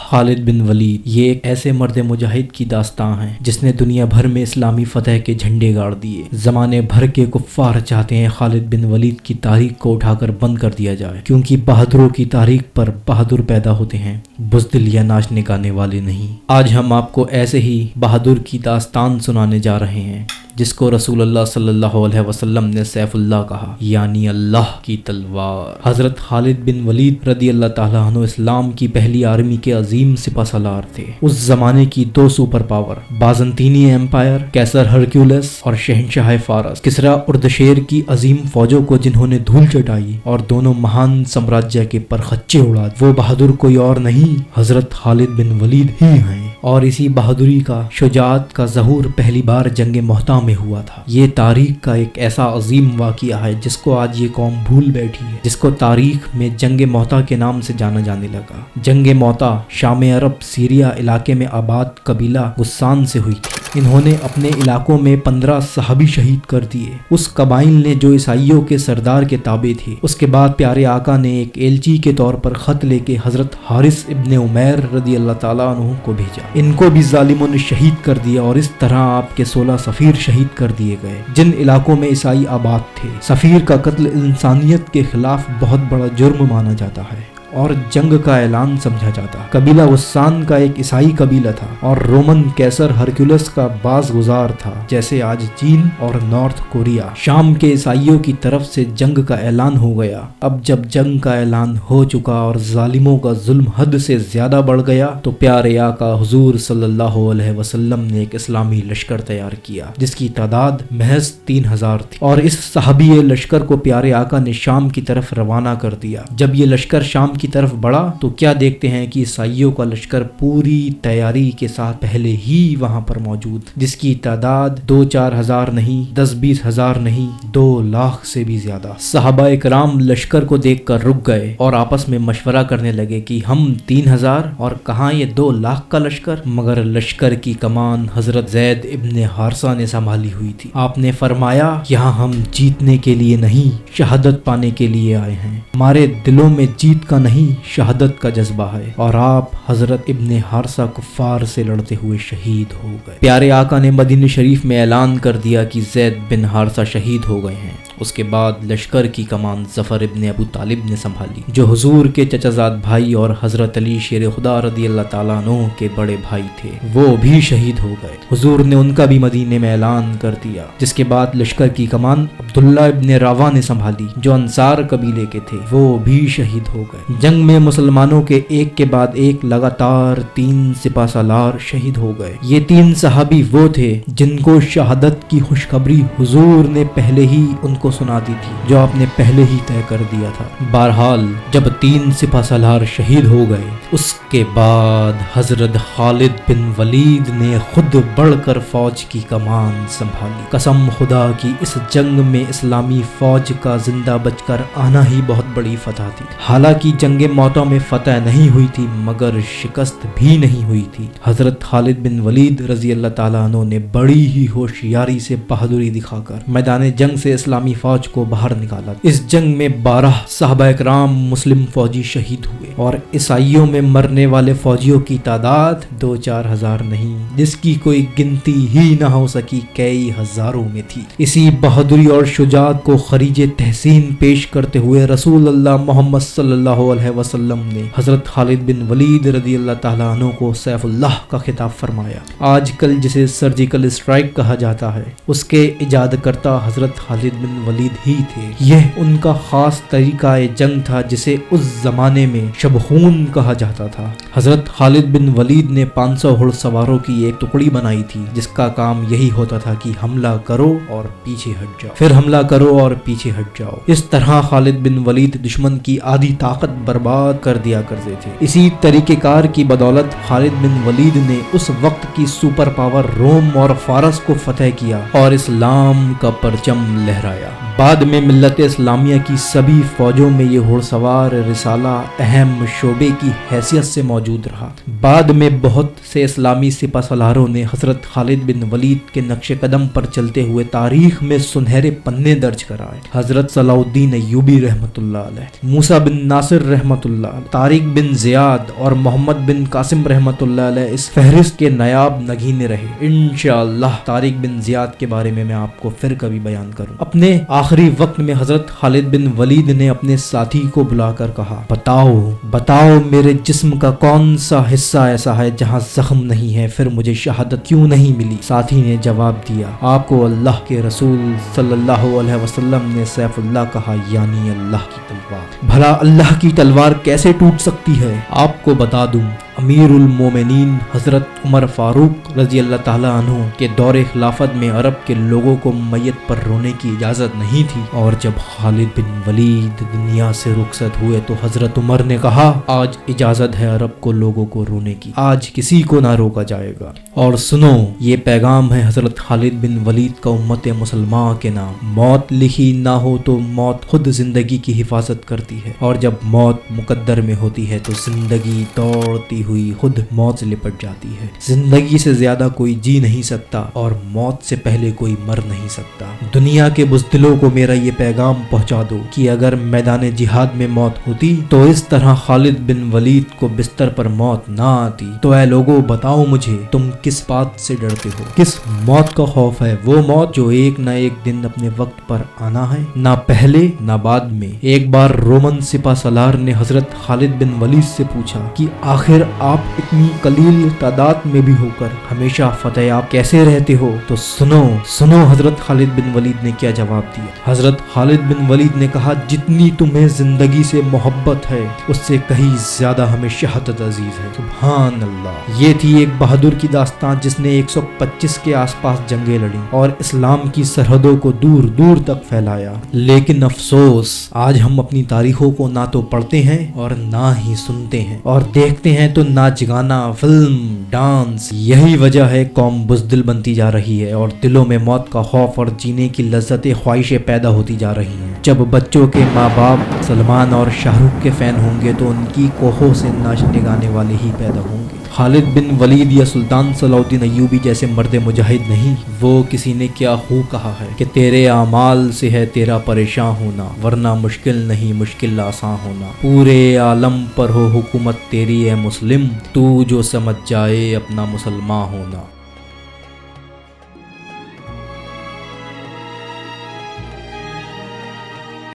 خالد بن ولید یہ ایک ایسے مرد مجاہد کی داستان ہے جس نے دنیا بھر میں اسلامی فتح کے جھنڈے گاڑ دیے۔ زمانے بھر کے کفار چاہتے ہیں خالد بن ولید کی تاریخ کو اٹھا کر بند کر دیا جائے، کیونکہ بہادروں کی تاریخ پر بہادر پیدا ہوتے ہیں، بزدل یا ناچنے گانے والے نہیں۔ آج ہم آپ کو ایسے ہی بہادر کی داستان سنانے جا رہے ہیں جس کو رسول اللہ صلی اللہ علیہ وسلم نے سیف اللہ کہا، یعنی اللہ کی تلوار۔ حضرت خالد بن ولید رضی اللہ تعالیٰ عنہ اسلام کی پہلی آرمی کے عظیم سپہ سالار تھے۔ اس زمانے کی دو سپر پاور بازنطینی ایمپائر کیسر ہرکیولس اور شہنشاہ فارس کسرا اردشیر کی عظیم فوجوں کو جنہوں نے دھول چٹائی اور دونوں مہان سامراجیہ کے پرخچے اڑا، وہ بہادر کوئی اور نہیں حضرت خالد بن ولید ہی ہیں۔ اور اسی بہادری کا، شجاعت کا ظہور پہلی بار جنگ محتہ میں ہوا تھا۔ یہ تاریخ کا ایک ایسا عظیم واقعہ ہے جس کو آج یہ قوم بھول بیٹھی ہے، جس کو تاریخ میں جنگ محتہ کے نام سے جانا جانے لگا۔ جنگ محتہ شام عرب سیریا علاقے میں آباد قبیلہ غسان سے ہوئی تھی۔ انہوں نے اپنے علاقوں میں 15 صحابی شہید کر دیے، اس قبائل نے جو عیسائیوں کے سردار کے تابع تھے۔ اس کے بعد پیارے آقا نے ایک ایلچی کے طور پر خط لے کے حضرت حارث ابن عمیر رضی اللہ تعالیٰ عنہ کو بھیجا۔ ان کو بھی ظالموں نے شہید کر دیا اور اس طرح آپ کے 16 سفیر شہید کر دیے گئے جن علاقوں میں عیسائی آباد تھے۔ سفیر کا قتل انسانیت کے خلاف بہت بڑا جرم مانا جاتا ہے اور جنگ کا اعلان سمجھا جاتا ہے۔ قبیلہ غسان کا ایک عیسائی قبیلہ تھا اور رومن کیسر ہرکیولس کا باز گزار تھا، جیسے آج چین اور نارتھ کوریا۔ شام کے عیسائیوں کی طرف سے جنگ کا اعلان ہو گیا۔ اب جب جنگ کا اعلان ہو چکا اور ظالموں کا ظلم حد سے زیادہ بڑھ گیا تو پیارے آقا حضور صلی اللہ علیہ وسلم نے ایک اسلامی لشکر تیار کیا جس کی تعداد محض 3000 تھی، اور اس صحابی لشکر کو پیارے آقا نے شام کی طرف روانہ کر دیا۔ جب یہ لشکر شام کی طرف بڑھا تو کیا دیکھتے ہیں کہ عیسائیوں کا لشکر پوری تیاری کے ساتھ پہلے ہی وہاں پر موجود، جس کی تعداد 2-4 ہزار نہیں، 10-20 ہزار نہیں، 2 لاکھ سے بھی زیادہ۔ صحابہ کرام لشکر کو دیکھ کر رک گئے اور آپس میں مشورہ کرنے لگے کہ ہم 3000 اور کہاں یہ 2 لاکھ کا لشکر۔ مگر لشکر کی کمان حضرت زید ابن حارثہ نے سنبھالی ہوئی تھی۔ آپ نے فرمایا، یہاں ہم جیتنے کے لیے نہیں، شہادت پانے کے لیے آئے ہیں۔ ہمارے دلوں میں جیت کا نہیں، شہادت کا جذبہ ہے۔ اور آپ حضرت ابن حارثہ کفار سے لڑتے ہوئے شہید ہو گئے۔ پیارے آقا نے مدینہ شریف میں اعلان کر دیا کہ زید بن حارثہ شہید ہو گئے ہیں۔ اس کے بعد لشکر کی کمان ظفر ابن ابو طالب نے سنبھالی، جو حضور کے چچا زاد بھائی اور حضرت علی شیر خدا رضی اللہ تعالیٰ عنہ کے بڑے بھائی تھے، وہ بھی شہید ہو گئے۔ حضور نے ان کا بھی مدینے میں اعلان کر دیا۔ جس کے بعد لشکر کی کمان عبداللہ ابن راوا نے سنبھالی، جو انصار قبیلے کے تھے، وہ بھی شہید ہو گئے۔ جنگ میں مسلمانوں کے ایک کے بعد ایک لگاتار 3 سپہ سالار شہید ہو گئے۔ یہ 3 صحابی وہ تھے جن کو شہادت کی خوشخبری حضور نے پہلے ہی ان کو سنا دی تھی، جو آپ نے پہلے ہی طے کر دیا تھا۔ بہرحال جب 3 سپہ سالار شہید ہو گئے، اس کے بعد حضرت خالد بن ولید نے خود بڑھ کر فوج کی کمان سنبھالی۔ قسم خدا کی اس جنگ میں اسلامی فوج کا زندہ بچ کر آنا ہی بہت بڑی فتح تھی۔ حالانکہ جنگ محتہ میں فتح نہیں ہوئی تھی مگر شکست بھی نہیں ہوئی تھی۔ حضرت خالد بن ولید رضی اللہ تعالیٰ عنہ نے بڑی ہی ہوشیاری سے بہادری دکھا کر میدان جنگ سے اسلامی فوج کو باہر نکالا۔ اس جنگ میں 12 صحابہ اکرام مسلم فوجی شہید ہوئے اور عیسائیوں میں مرنے والے فوجیوں کی تعداد 2-4 ہزار نہیں، جس کی کوئی گنتی ہی نہ ہو سکی، کئی ہزاروں میں تھی۔ اسی بہادری اور شجاعت کو خریج تحسین پیش کرتے ہوئے رسول اللہ محمد صلی اللہ علیہ وسلم نے حضرت خالد بن ولید رضی اللہ تعالیٰ عنہ کو سیف اللہ کا خطاب فرمایا۔ آج کل جسے سرجیکل اسٹرائک کہا جاتا ہے، اس کے ایجاد کرتا حضرت خالد بن ولید ہی تھے۔ یہ ان کا خاص طریقہ جنگ تھا جسے اس زمانے میں شبخون کہا جاتا تھا۔ حضرت خالد بن ولید نے 500 گھڑ سواروں کی ایک ٹکڑی بنائی تھی جس کا کام یہی ہوتا تھا کہ حملہ کرو اور پیچھے ہٹ جاؤ، پھر حملہ کرو اور پیچھے ہٹ جاؤ۔ اس طرح خالد بن ولید دشمن کی آدھی طاقت برباد کر دیا کرتے تھے۔ اسی طریقہ کار کی بدولت خالد بن ولید نے اس وقت کی سپر پاور روم اور فارس کو فتح کیا اور اسلام کا پرچم لہرایا۔ بعد میں ملت اسلامیہ کی سبھی فوجوں میں یہ گھوڑ سوار رسالہ اہم شعبے کی حیثیت سے موجود رہا۔ بعد میں بہت سے اسلامی سپہ سالاروں نے حضرت خالد بن ولید کے نقش قدم پر چلتے ہوئے تاریخ میں سنہرے پنے درج کرائے۔ حضرت صلاح الدین ایوبی رحمۃ اللہ علیہ، موسیٰ بن ناصر رحمۃ اللہ علیہ، طارق بن زیاد اور محمد بن قاسم رحمۃ اللہ علیہ اس فہرست کے نایاب نگینے رہے۔ انشاءاللہ طارق بن زیاد کے بارے میں آپ کو پھر کبھی بیان کروں۔ اپنے آخری وقت میں حضرت خالد بن ولید نے اپنے ساتھی کو بلا کر کہا، بتاؤ میرے جسم کا کون سا حصہ ایسا ہے جہاں زخم نہیں ہے، پھر مجھے شہادت کیوں نہیں ملی؟ ساتھی نے جواب دیا، آپ کو اللہ کے رسول صلی اللہ علیہ وسلم نے سیف اللہ کہا، یعنی اللہ کی تلوار۔ بھلا اللہ کی تلوار کیسے ٹوٹ سکتی ہے؟ آپ کو بتا دوں، امیر المومنین حضرت عمر فاروق رضی اللہ تعالیٰ عنہ کے دور خلافت میں عرب کے لوگوں کو میت پر رونے کی اجازت نہیں تھی، اور جب خالد بن ولید دنیا سے رخصت ہوئے تو حضرت عمر نے کہا، آج اجازت ہے عرب کو لوگوں کو رونے کی، آج کسی کو نہ روکا جائے گا۔ اور سنو، یہ پیغام ہے حضرت خالد بن ولید کا امت مسلمہ کے نام۔ موت لکھی نہ ہو تو موت خود زندگی کی حفاظت کرتی ہے، اور جب موت مقدر میں ہوتی ہے تو زندگی دوڑتی ہوئی خود موت سے لپٹ جاتی ہے۔ زندگی سے زیادہ کوئی جی نہیں سکتا، اور موت سے پہلے کوئی مر نہیں سکتا۔ دنیا کے بزدلوں کو میرا یہ پیغام پہنچا دو کہ اگر میدان جہاد میں موت ہوتی تو اس طرح خالد بن ولید کو بستر پر موت نہ آتی۔ تو اے لوگوں، بتاؤ مجھے، تم کس بات سے ڈرتے ہو؟ کس موت کا خوف ہے؟ وہ موت جو ایک نہ ایک دن اپنے وقت پر آنا ہے، نہ پہلے نہ بعد میں۔ ایک بار رومن سپہ سالار نے حضرت خالد بن ولید سے پوچھا کہ آخر آپ اتنی قلیل تعداد میں بھی ہو کر ہمیشہ فتح یاب کیسے رہتے ہو؟ تو سنو حضرت خالد بن ولید نے کیا جواب دیا۔ حضرت خالد بن ولید نے کہا، جتنی تمہیں زندگی سے محبت ہے اس سے کہیں زیادہ ہمیں شہادت عزیز ہے۔ سبحان اللہ۔ یہ تھی ایک بہادر کی داستان جس نے 125 کے آس پاس جنگیں لڑیں اور اسلام کی سرحدوں کو دور دور تک پھیلایا۔ لیکن افسوس، آج ہم اپنی تاریخوں کو نہ تو پڑھتے ہیں اور نہ ہی سنتے ہیں، اور دیکھتے ہیں تو ناچ گانا، فلم، ڈانس۔ یہی وجہ ہے قوم بزدل بنتی جا رہی ہے، اور دلوں میں موت کا خوف اور جینے کی لذت خواہشیں پیدا ہوتی جا رہی ہیں۔ جب بچوں کے ماں باپ سلمان اور شاہ رخ کے فین ہوں گے تو ان کی کوہوں سے ناچنے گانے والے ہی پیدا ہوں گے۔ خالد بن ولید یا سلطان صلاح الدین ایوبی جیسے مرد مجاہد نہیں، وہ کسی نے کیا خوب کہا ہے کہ تیرے اعمال سے ہے تیرا پریشان ہونا، ورنہ مشکل نہیں مشکل آسان ہونا۔ پورے عالم پر ہو حکومت تیری اے مسلم، تو جو سمجھ جائے اپنا مسلمان ہونا۔